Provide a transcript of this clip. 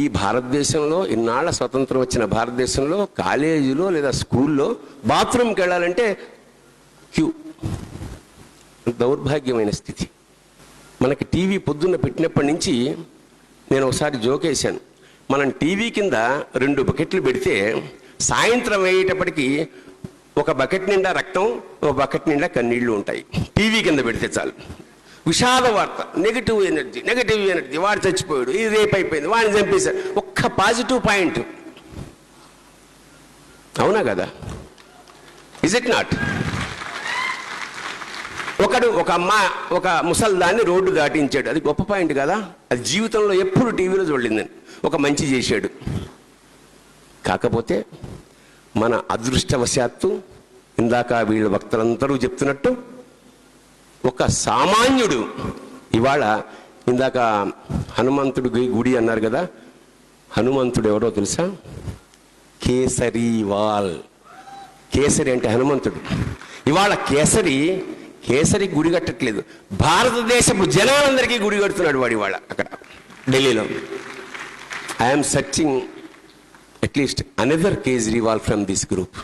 ఈ భారతదేశంలో ఇన్నాళ్ల స్వతంత్రం వచ్చిన భారతదేశంలో కాలేజీలో లేదా స్కూల్లో బాత్రూమ్కి వెళ్ళాలంటే క్యూ. దౌర్భాగ్యమైన స్థితి. మనకి టీవీ పొద్దున్న పెట్టినప్పటి నుంచి నేను ఒకసారి జోకేశాను, మనం టీవీ కింద 2 బకెట్లు పెడితే సాయంత్రం అయ్యేటప్పటికి ఒక బకెట్ నిండా రక్తం, ఒక బకెట్ నిండా కన్నీళ్లు ఉంటాయి. టీవీ కింద పెడితే చాలు. విషాద వార్త, నెగిటివ్ ఎనర్జీ, వాడు చచ్చిపోయాడు, ఇది రేపు అయిపోయింది, వాడిని చంపేశాడు. ఒక్క పాజిటివ్ పాయింట్. అవునా కదా? Is it not? ఒక ముసల్దాన్ని రోడ్డు దాటించాడు, అది గొప్ప పాయింట్ కదా? అది జీవితంలో ఎప్పుడు టీవీలో చూడలేదని. ఒక మంచి చేశాడు. కాకపోతే మన అదృష్టవశాత్తు ఇందాక వీళ్ళ భక్తులందరూ చెప్తున్నట్టు ఒక సామాన్యుడు ఇవాళ, ఇందాక హనుమంతుడు గుడి అన్నారు కదా, హనుమంతుడు ఎవరో తెలుసా? కేసరీవాల్. కేసరి అంటే హనుమంతుడు. ఇవాళ కేసరి గుడి కట్టట్లేదు, భారతదేశపు జనాలందరికీ గుడి కడుతున్నాడు వాడు ఇవాళ అక్కడ ఢిల్లీలో. I'm searching at least another Kejriwal from this group.